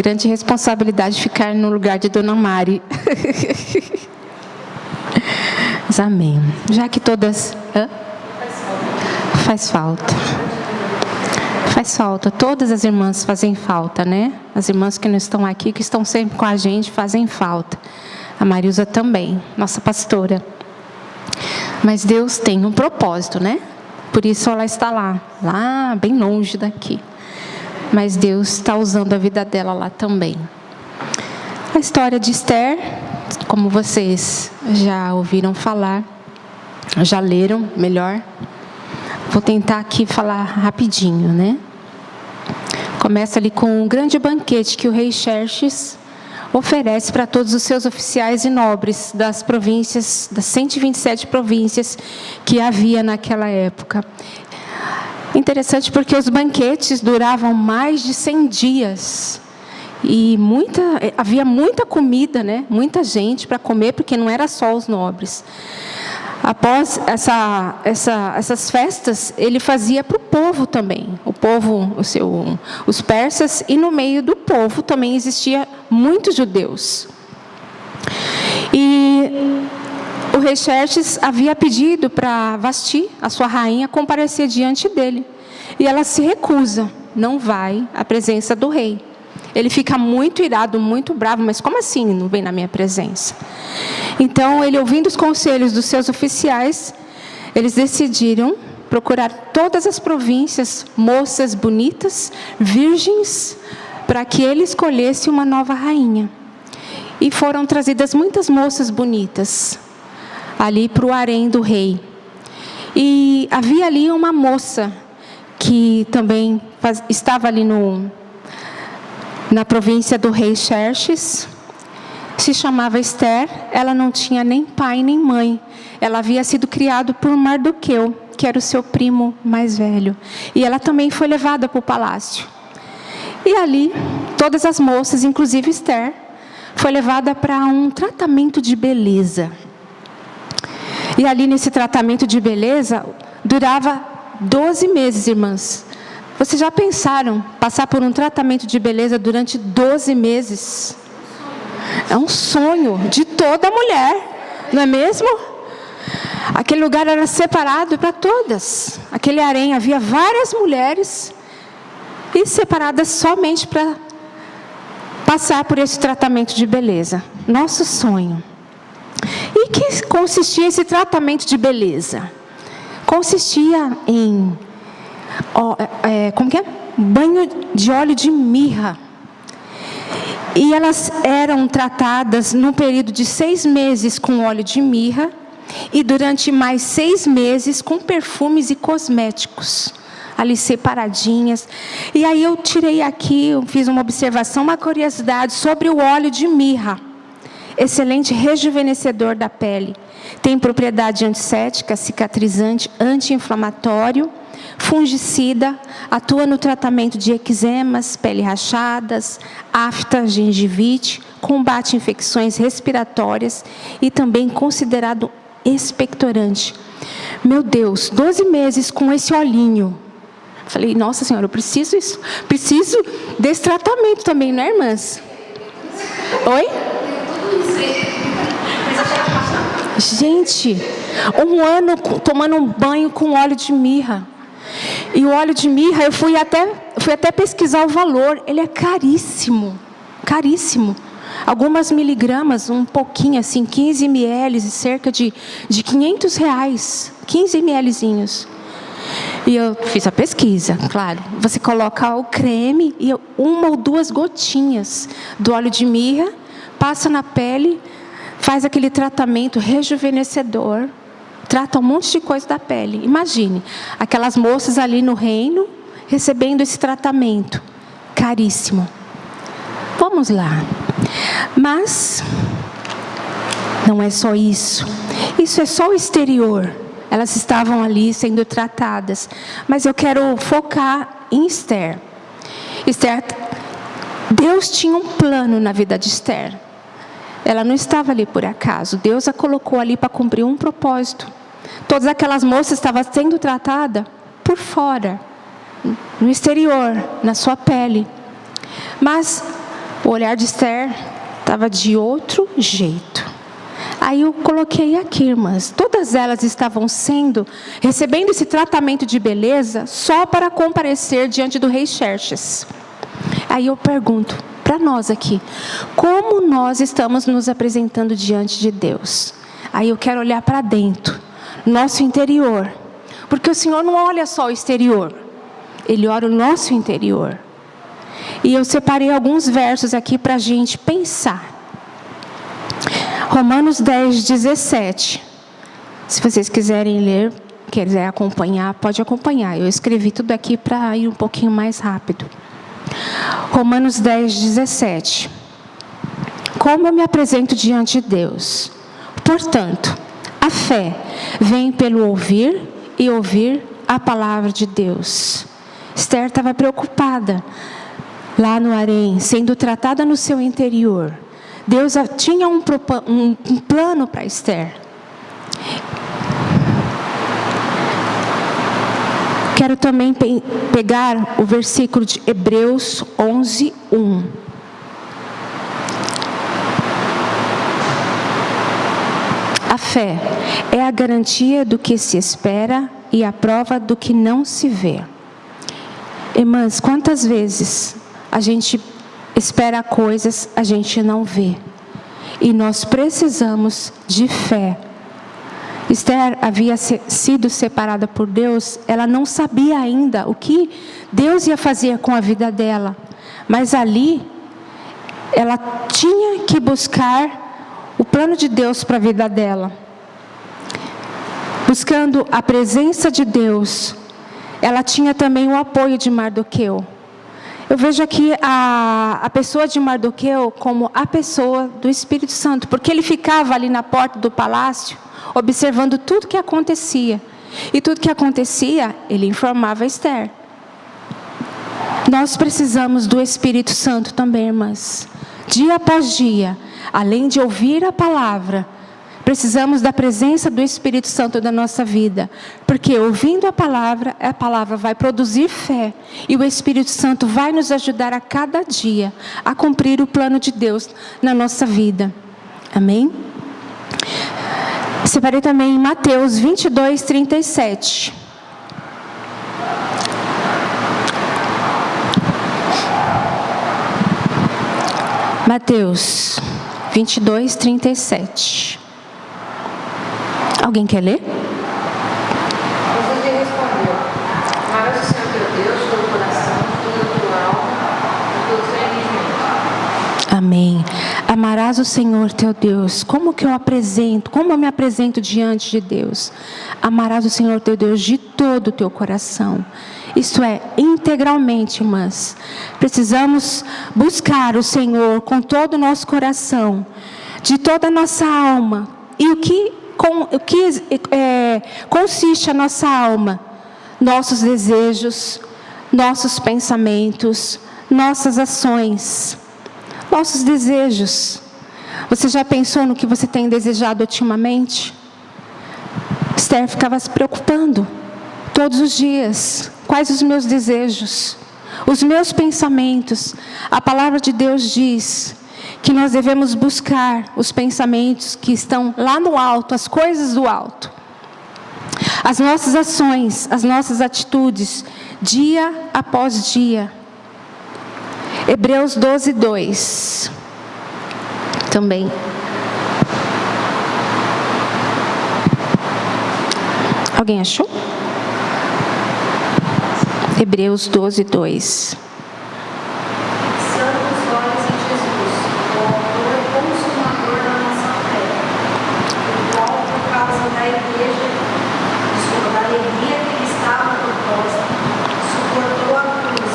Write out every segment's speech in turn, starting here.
Grande responsabilidade ficar no lugar de Dona Mari. Mas amém. Já que todas... Faz falta. Faz falta. Todas as irmãs fazem falta, né? As irmãs que não estão aqui, que estão sempre com a gente, fazem falta. A Marilza também, nossa pastora. Mas Deus tem um propósito, né? Por isso ela está lá bem longe daqui. Mas Deus está usando a vida dela lá também. A história de Esther, como vocês já ouviram falar, já leram melhor. Vou tentar aqui falar rapidinho, né? Começa ali com um grande banquete que o rei Xerxes oferece para todos os seus oficiais e nobres das províncias, das 127 províncias que havia naquela época. Interessante porque os banquetes duravam mais de 100 dias. E havia muita comida, né? Muita gente para comer, porque não era só os nobres. Após essas festas, ele fazia para o povo também. O povo, os persas, e no meio do povo também existia muitos judeus. E o rei Xerxes havia pedido para Vasti, a sua rainha, comparecer diante dele. E ela se recusa, não vai à presença do rei. Ele fica muito irado, muito bravo, mas como assim não vem na minha presença? Então, ele, ouvindo os conselhos dos seus oficiais, eles decidiram procurar todas as províncias, moças bonitas, virgens, para que ele escolhesse uma nova rainha. E foram trazidas muitas moças bonitas ali para o harém do rei. E havia ali uma moça que também estava ali na província do rei Xerxes, se chamava Esther. Ela não tinha nem pai nem mãe. Ela havia sido criada por Mardoqueu, que era o seu primo mais velho. E ela também foi levada para o palácio. E ali, todas as moças, inclusive Esther, foi levada para um tratamento de beleza. E ali nesse tratamento de beleza, durava 12 meses, irmãs. Vocês já pensaram passar por um tratamento de beleza durante 12 meses? É um sonho de toda mulher, não é mesmo? Aquele lugar era separado para todas. Aquele harém havia várias mulheres e separadas somente para passar por esse tratamento de beleza. Nosso sonho. E que consistia esse tratamento de beleza? Consistia em banho de óleo de mirra. E elas eram tratadas num período de 6 meses com óleo de mirra e durante mais 6 meses com perfumes e cosméticos, ali separadinhas. E aí eu tirei aqui, eu fiz uma observação, uma curiosidade sobre o óleo de mirra. Excelente rejuvenescedor da pele. Tem propriedade antisséptica, cicatrizante, anti-inflamatório, fungicida, atua no tratamento de eczemas, pele rachadas, afta, gengivite, combate infecções respiratórias e também considerado expectorante. Meu Deus, 12 meses com esse olhinho. Falei, nossa senhora, eu preciso desse tratamento também, né, irmãs? Oi? Gente, 1 ano tomando um banho com óleo de mirra. E o óleo de mirra, eu fui até pesquisar o valor. Ele é caríssimo, caríssimo. Algumas miligramas, um pouquinho assim, 15 ml, cerca de R$500, 15 mlzinhos. E eu fiz a pesquisa, claro. Você coloca o creme e 1 ou 2 gotinhas do óleo de mirra, passa na pele, faz aquele tratamento rejuvenescedor, trata um monte de coisa da pele. Imagine, aquelas moças ali no reino, recebendo esse tratamento, caríssimo. Vamos lá. Mas, não é só isso. Isso é só o exterior. Elas estavam ali sendo tratadas. Mas eu quero focar em Esther. Esther, Deus tinha um plano na vida de Esther. Ela não estava ali por acaso. Deus a colocou ali para cumprir um propósito. Todas aquelas moças estavam sendo tratadas por fora, no exterior, na sua pele. Mas O olhar de Esther estava de outro jeito. Aí eu coloquei aqui, irmãs, todas elas estavam recebendo esse tratamento de beleza só para comparecer diante do rei Xerxes. Aí eu pergunto para nós aqui, como nós estamos nos apresentando diante de Deus? Aí eu quero olhar para dentro, nosso interior, porque o Senhor não olha só o exterior, Ele olha o nosso interior. E eu separei alguns versos aqui para a gente pensar. Romanos 10, 17. Se vocês quiserem ler, quiser acompanhar, pode acompanhar. Eu escrevi tudo aqui para ir um pouquinho mais rápido. Romanos 10, 17. Como eu me apresento diante de Deus? Portanto, a fé vem pelo ouvir e ouvir a palavra de Deus. Esther estava preocupada lá no harém, sendo tratada no seu interior. Deus tinha um plano para Esther. Quero também pegar o versículo de Hebreus 11, 1. A fé é a garantia do que se espera e a prova do que não se vê. Irmãs, quantas vezes a gente espera coisas, a gente não vê. E nós precisamos de fé. Esther havia sido separada por Deus, ela não sabia ainda o que Deus ia fazer com a vida dela. Mas ali, ela tinha que buscar o plano de Deus para a vida dela. Buscando a presença de Deus, ela tinha também o apoio de Mardoqueu. Eu vejo aqui a pessoa de Mardoqueu como a pessoa do Espírito Santo, porque ele ficava ali na porta do palácio, observando tudo que acontecia. E tudo que acontecia, ele informava a Esther. Nós precisamos do Espírito Santo também, irmãs. Dia após dia, além de ouvir a palavra, precisamos da presença do Espírito Santo na nossa vida. Porque ouvindo a palavra vai produzir fé. E o Espírito Santo vai nos ajudar a cada dia a cumprir o plano de Deus na nossa vida. Amém? Separei também em Mateus 22, 37. Mateus 22, 37. Alguém quer ler? Jesus lhe respondeu: amarás o Senhor teu Deus de todo o coração, de toda a tua alma, de todo o teu entendimento. Amém. Amarás o Senhor teu Deus. Como eu me apresento diante de Deus? Amarás o Senhor teu Deus de todo o teu coração. Isto é, integralmente, irmãs. Precisamos buscar o Senhor com todo o nosso coração, de toda a nossa alma. E o que consiste a nossa alma? Nossos desejos, nossos pensamentos, nossas ações, nossos desejos. Você já pensou no que você tem desejado ultimamente? Esther ficava se preocupando todos os dias. Quais os meus desejos? Os meus pensamentos? A palavra de Deus diz que nós devemos buscar os pensamentos que estão lá no alto, as coisas do alto. As nossas ações, as nossas atitudes, dia após dia. Hebreus 12, 2. Também. Alguém achou? Hebreus 12, 2. Fixando os olhos em Jesus, o autor e consumador da nossa fé, o qual, por causa da alegria que lhe estava proposta, suportou a cruz,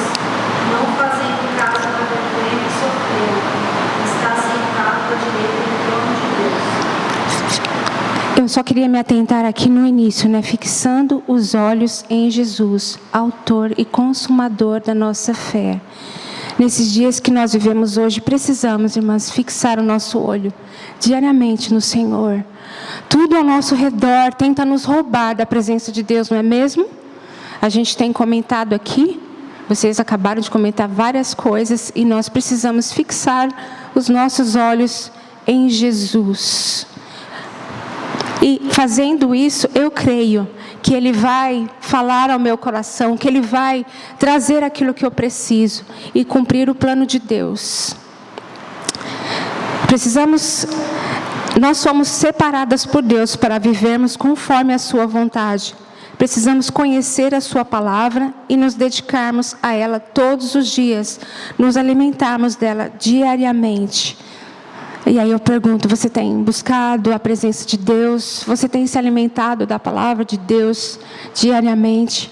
não fazendo caso da vergonha que sofreu, está sentado à direita do trono de Deus. Eu só queria me atentar aqui no início, fixando os olhos em Jesus, autor e consumador da nossa fé. Nesses dias que nós vivemos hoje, precisamos, irmãs, fixar o nosso olho diariamente no Senhor. Tudo ao nosso redor tenta nos roubar da presença de Deus, não é mesmo? A gente tem comentado aqui, Vocês acabaram de comentar várias coisas e nós precisamos fixar os nossos olhos em Jesus. E fazendo isso, eu creio que Ele vai falar ao meu coração, que Ele vai trazer aquilo que eu preciso e cumprir o plano de Deus. Nós somos separadas por Deus para vivermos conforme a sua vontade. Precisamos conhecer a sua palavra e nos dedicarmos a ela todos os dias, nos alimentarmos dela diariamente. E aí eu pergunto, você tem buscado a presença de Deus? Você tem se alimentado da palavra de Deus diariamente?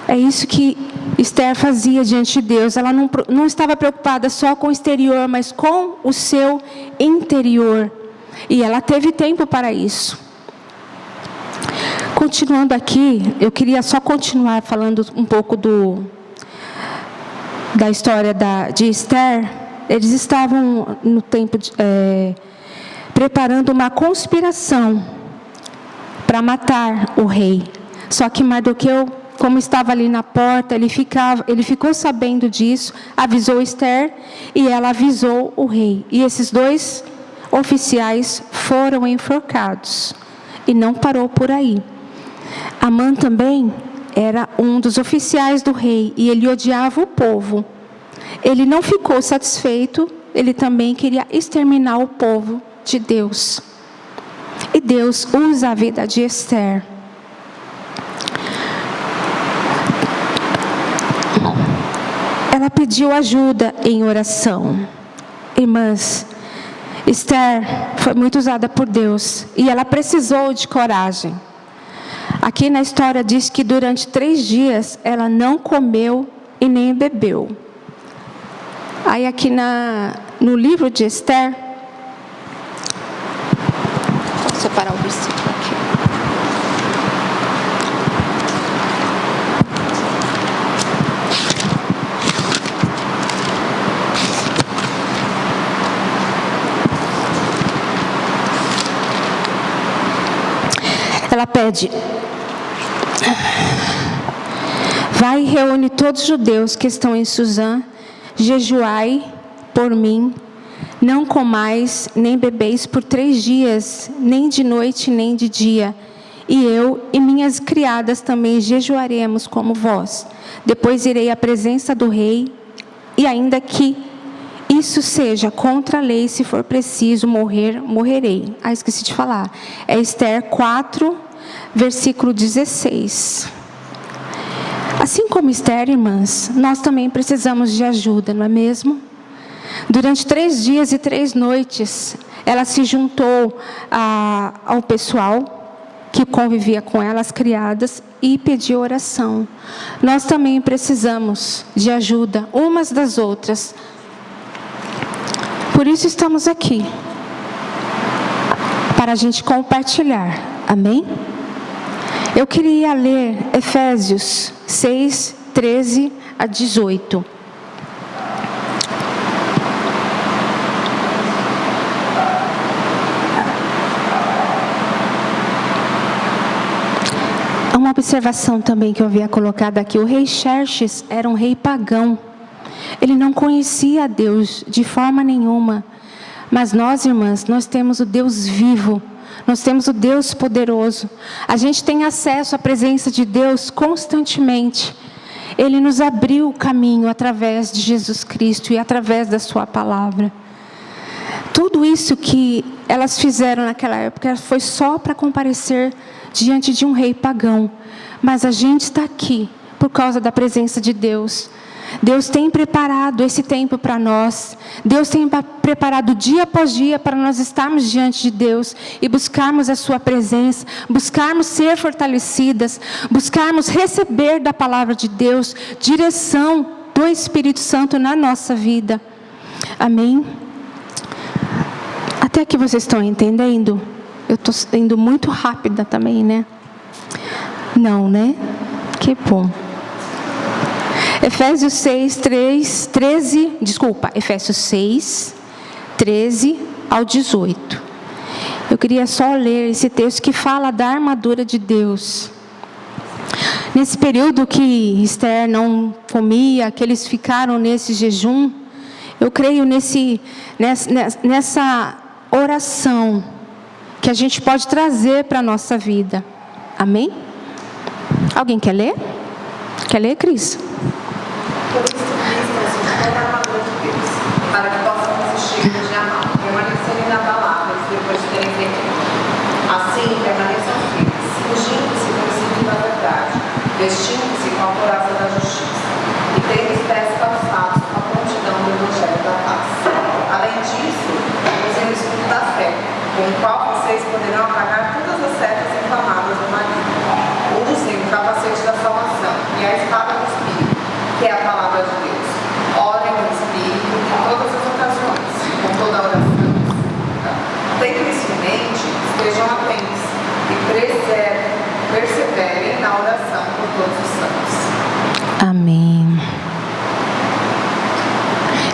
É isso que Esther fazia diante de Deus. Ela não estava preocupada só com o exterior, mas com o seu interior. E ela teve tempo para isso. Continuando aqui, eu queria só continuar falando um pouco da história de Esther. Eles estavam no tempo preparando uma conspiração para matar o rei. Só que Mardoqueu, como estava ali na porta, ele ficou sabendo disso, avisou Esther e ela avisou o rei. E esses 2 oficiais foram enforcados. E não parou por aí. Amã também era um dos oficiais do rei e ele odiava o povo. Ele não ficou satisfeito, ele também queria exterminar o povo de Deus. E Deus usa a vida de Esther. Ela pediu ajuda em oração. Irmãs, Esther foi muito usada por Deus e ela precisou de coragem. Aqui na história diz que durante 3 dias ela não comeu e nem bebeu. Aí aqui no livro de Esther, vou separar o versículo aqui. Ela pede: vai e reúne todos os judeus que estão em Suzã, jejuai por mim, não comais nem bebeis por 3 dias, nem de noite nem de dia. E eu e minhas criadas também jejuaremos como vós. Depois irei à presença do rei, e ainda que isso seja contra a lei, se for preciso morrer, morrerei. Esqueci de falar. É Esther 4, versículo 16. Assim como Esther, irmãs, nós também precisamos de ajuda, não é mesmo? Durante 3 dias e 3 noites, ela se juntou ao pessoal que convivia com ela, as criadas, e pediu oração. Nós também precisamos de ajuda umas das outras. Por isso estamos aqui, para a gente compartilhar. Amém? Eu queria ler Efésios 6, 13 a 18. Uma observação também que eu havia colocado aqui. O rei Xerxes era um rei pagão. Ele não conhecia a Deus de forma nenhuma. Mas nós, irmãs, nós temos o Deus vivo. Nós temos o Deus poderoso. A gente tem acesso à presença de Deus constantemente. Ele nos abriu o caminho através de Jesus Cristo e através da sua palavra. Tudo isso que elas fizeram naquela época foi só para comparecer diante de um rei pagão. Mas a gente está aqui por causa da presença de Deus. Deus tem preparado esse tempo para nós. Deus tem preparado dia após dia para nós estarmos diante de Deus e buscarmos a sua presença, buscarmos ser fortalecidas, buscarmos receber da palavra de Deus direção do Espírito Santo na nossa vida. Amém? Até que vocês estão entendendo? Eu estou indo muito rápida também, né? Não, né? Que bom. Efésios 6, 13 ao 18. Eu queria só ler esse texto que fala da armadura de Deus. Nesse período que Esther não comia, que eles ficaram nesse jejum, eu creio nessa oração que a gente pode trazer para a nossa vida. Amém? Alguém quer ler? Quer ler, Cris? Por isso, Cristo, toda a palavra de Deus, para que possam resistir no dia mau, permanecerem inabaláveis depois de terem vencido. Assim, permaneçam firmes, cingindo-se com o cinto da verdade, vestindo-se com a couraça da justiça, e tendo os pés calçados com a prontidão do Evangelho da paz. Além disso, usem o escudo da fé, com o qual vocês poderão apagar todas as setas inflamadas do maligno. Usem o capacete da salvação e a espada do Espírito, que é a palavra de Deus. Orem no Espírito em todas as ocasiões, com toda a oração. Tendo isso em mente, estejam atentos e perseverem na oração por todos os santos. Amém.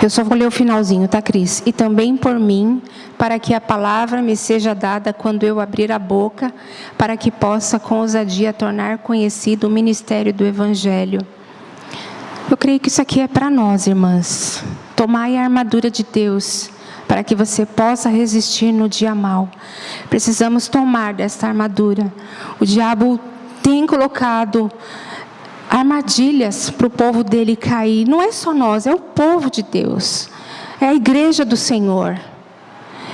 Eu só vou ler o finalzinho, tá, Cris? E também por mim, para que a palavra me seja dada quando eu abrir a boca, para que possa com ousadia tornar conhecido o ministério do Evangelho. Eu creio que isso aqui é para nós, irmãs. Tomai a armadura de Deus, para que você possa resistir no dia mau. Precisamos tomar desta armadura. O diabo tem colocado armadilhas para o povo dele cair. Não é só nós, é o povo de Deus. É a igreja do Senhor.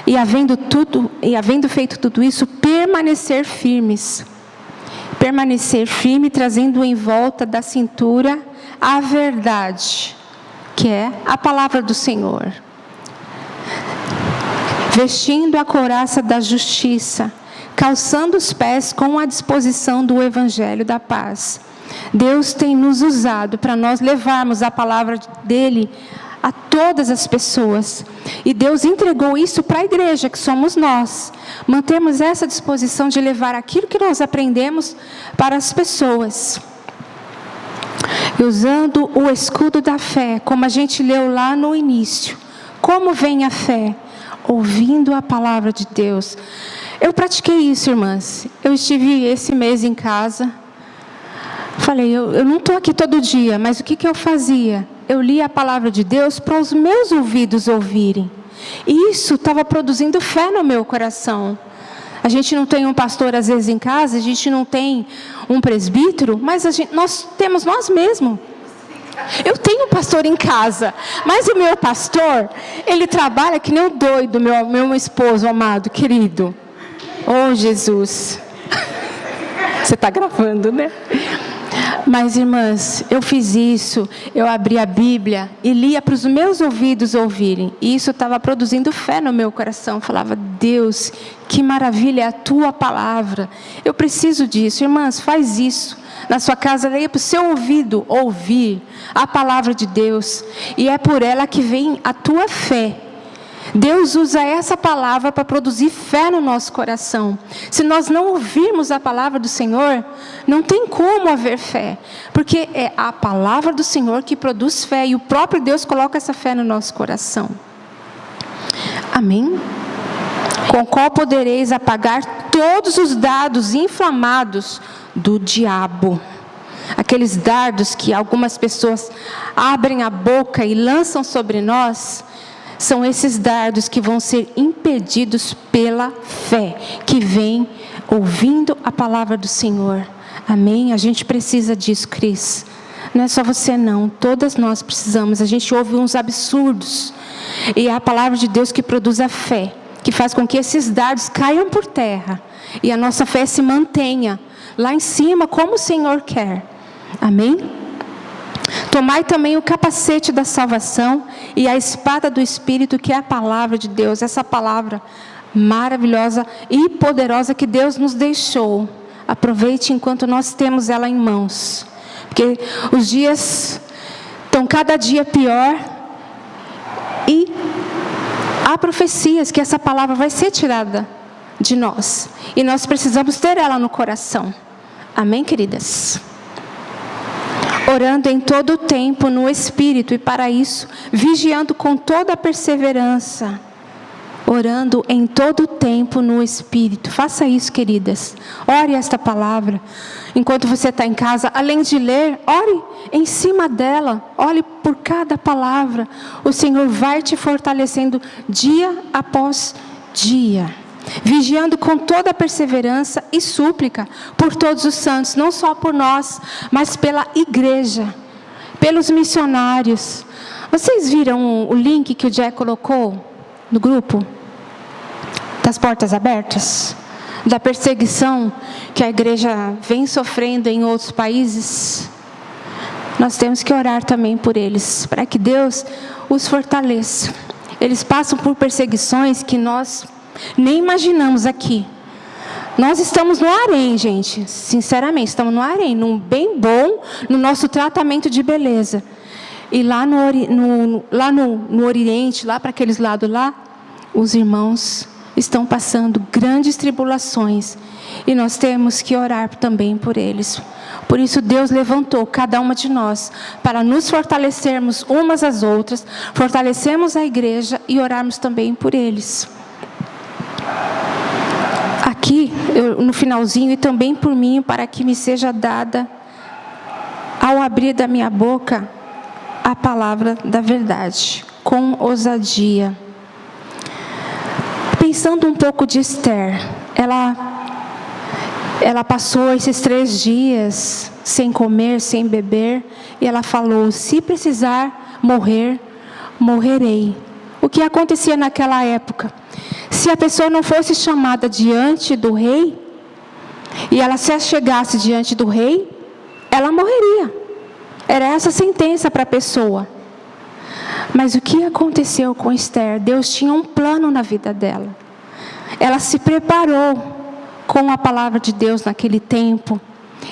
E havendo feito tudo isso, permanecer firmes. Permanecer firme, trazendo em volta da cintura a verdade, que é a palavra do Senhor. Vestindo a couraça da justiça, calçando os pés com a disposição do Evangelho da paz. Deus tem nos usado para nós levarmos a palavra dele a todas as pessoas. E Deus entregou isso para a igreja, que somos nós. Mantemos essa disposição de levar aquilo que nós aprendemos para as pessoas. E usando o escudo da fé, como a gente leu lá no início. Como vem a fé? Ouvindo a palavra de Deus. Eu pratiquei isso, irmãs. Eu estive esse mês em casa. Falei, eu não estou aqui todo dia, mas o que eu fazia? Eu lia a palavra de Deus para os meus ouvidos ouvirem. E isso estava produzindo fé no meu coração. A gente não tem um pastor às vezes em casa, a gente não tem um presbítero, mas nós temos nós mesmos. Eu tenho um pastor em casa, mas o meu pastor, ele trabalha que nem o doido, meu esposo amado, querido. Oh, Jesus. Você está gravando, né? Mas, irmãs, eu fiz isso, eu abri a Bíblia e lia para os meus ouvidos ouvirem. E isso estava produzindo fé no meu coração. Eu falava, Deus, que maravilha é a tua palavra. Eu preciso disso. Irmãs, faz isso. Na sua casa, leia para o seu ouvido ouvir a palavra de Deus. E é por ela que vem a tua fé. Deus usa essa palavra para produzir fé no nosso coração. Se nós não ouvirmos a palavra do Senhor, não tem como haver fé. Porque é a palavra do Senhor que produz fé. E o próprio Deus coloca essa fé no nosso coração. Amém? Com o qual podereis apagar todos os dardos inflamados do diabo. Aqueles dardos que algumas pessoas abrem a boca e lançam sobre nós. São esses dardos que vão ser impedidos pela fé, que vem ouvindo a palavra do Senhor. Amém? A gente precisa disso, Cris. Não é só você não, todas nós precisamos. A gente ouve uns absurdos. E é a palavra de Deus que produz a fé, que faz com que esses dardos caiam por terra. E a nossa fé se mantenha lá em cima, como o Senhor quer. Amém? Tomai também o capacete da salvação e a espada do Espírito, que é a palavra de Deus. Essa palavra maravilhosa e poderosa que Deus nos deixou. Aproveite enquanto nós temos ela em mãos. Porque os dias estão cada dia pior. E há profecias que essa palavra vai ser tirada de nós. E nós precisamos ter ela no coração. Amém, queridas? Orando em todo o tempo no Espírito, e para isso, vigiando com toda a perseverança. orando em todo o tempo no Espírito. Faça isso, queridas. Ore esta palavra. Enquanto você está em casa, além de ler, ore em cima dela. Ore por cada palavra. O Senhor vai te fortalecendo dia após dia. Vigiando com toda a perseverança e súplica por todos os santos. Não só por nós, mas pela igreja. Pelos missionários. Vocês viram o link que o Jack colocou no grupo? Das portas abertas? Da perseguição que a igreja vem sofrendo em outros países? Nós temos que orar também por eles, para que Deus os fortaleça. Eles passam por perseguições que nós nem imaginamos aqui. Nós estamos no harém, gente. Sinceramente, estamos no harém, num bem bom, no nosso tratamento de beleza. E lá no Oriente, lá para aqueles lados lá, os irmãos estão passando grandes tribulações. E nós temos que orar também por eles. Por isso Deus levantou cada uma de nós para nos fortalecermos umas às outras, fortalecermos a igreja e orarmos também por eles. Aqui, no finalzinho, e também por mim, para que me seja dada, ao abrir da minha boca, a palavra da verdade, com ousadia. Pensando um pouco de Esther, ela passou esses 3 dias sem comer, sem beber, e ela falou: se precisar morrer, morrerei. O que acontecia naquela época? Se a pessoa não fosse chamada diante do rei, e ela se chegasse diante do rei, ela morreria. Era essa a sentença para a pessoa. Mas o que aconteceu com Esther? Deus tinha um plano na vida dela. Ela se preparou com a palavra de Deus naquele tempo.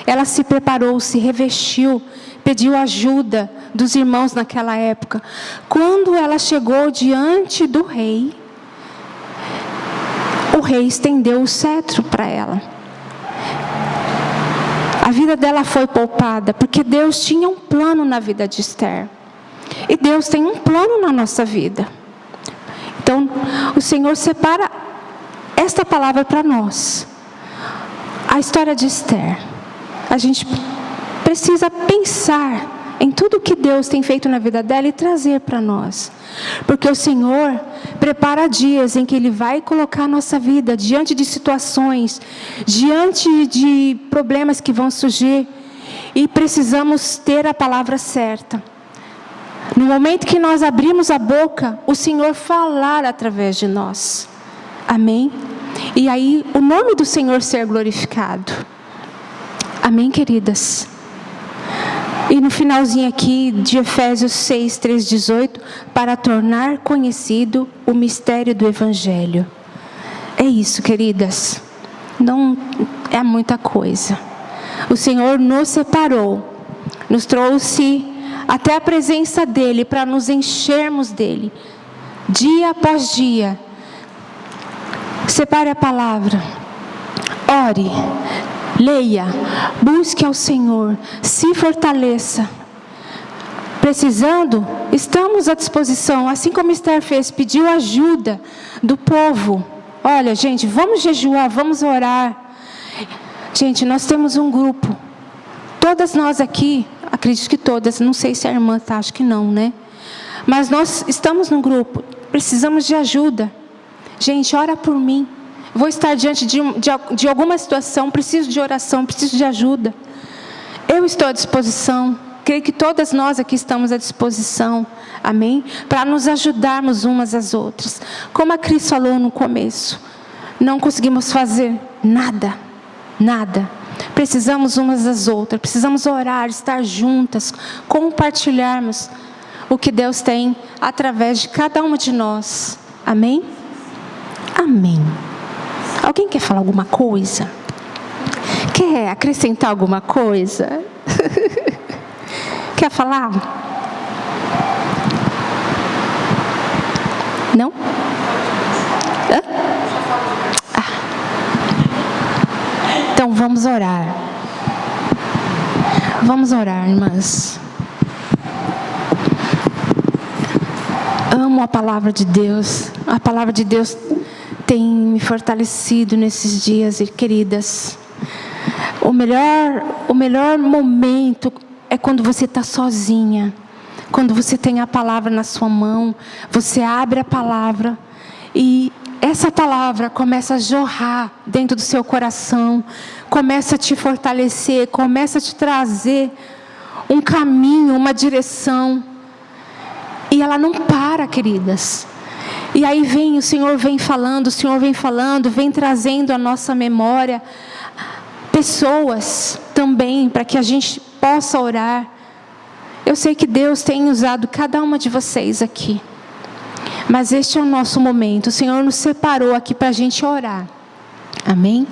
Ela se preparou, se revestiu, pediu ajuda dos irmãos naquela época. Quando ela chegou diante do rei, o rei estendeu o cetro para ela. A vida dela foi poupada, porque Deus tinha um plano na vida de Esther. E Deus tem um plano na nossa vida. Então, o Senhor separa esta palavra para nós. A história de Esther. A gente precisa pensar em tudo que Deus tem feito na vida dela e trazer para nós. Porque o Senhor prepara dias em que Ele vai colocar a nossa vida diante de situações, diante de problemas que vão surgir, e precisamos ter a palavra certa. No momento que nós abrimos a boca, o Senhor falar através de nós. Amém? E aí o nome do Senhor ser glorificado. Amém, queridas? E no finalzinho aqui de Efésios 6, 3, 18, para tornar conhecido o mistério do Evangelho. É isso, queridas. Não é muita coisa. O Senhor nos separou, nos trouxe até a presença dEle, para nos enchermos dEle, dia após dia. Separe a palavra, ore, leia, busque ao Senhor, se fortaleça. Precisando, estamos à disposição, assim como Esther fez, pediu ajuda do povo. Olha, gente, vamos jejuar, vamos orar. Gente, nós temos um grupo. Todas nós aqui, acredito que todas, não sei se a irmã está, acho que não, né? Mas nós estamos num grupo, precisamos de ajuda. Gente, ora por mim. Vou estar diante de alguma situação, preciso de oração, preciso de ajuda. Eu estou à disposição. Creio que todas nós aqui estamos à disposição. Amém? Para nos ajudarmos umas às outras. Como a Cris falou no começo, não conseguimos fazer nada. Nada. Precisamos umas das outras. Precisamos orar, estar juntas, compartilharmos o que Deus tem através de cada uma de nós. Amém? Amém. Alguém quer falar alguma coisa? Quer acrescentar alguma coisa? Quer falar? Não? Hã? Então vamos orar. Vamos orar, irmãs. Amo a palavra de Deus. A palavra de Deus tem me fortalecido nesses dias, queridas. O melhor momento é quando você está sozinha. Quando você tem a palavra na sua mão, você abre a palavra e essa palavra começa a jorrar dentro do seu coração, começa a te fortalecer, começa a te trazer um caminho, uma direção. E ela não para, queridas. E aí o Senhor vem falando, vem trazendo à nossa memória pessoas também, para que a gente possa orar. Eu sei que Deus tem usado cada uma de vocês aqui. Mas este é o nosso momento. O Senhor nos separou aqui para a gente orar. Amém?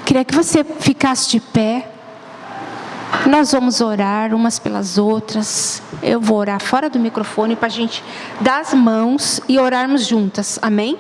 Queria que você ficasse de pé. Nós vamos orar umas pelas outras. Eu vou orar fora do microfone para a gente dar as mãos e orarmos juntas. Amém?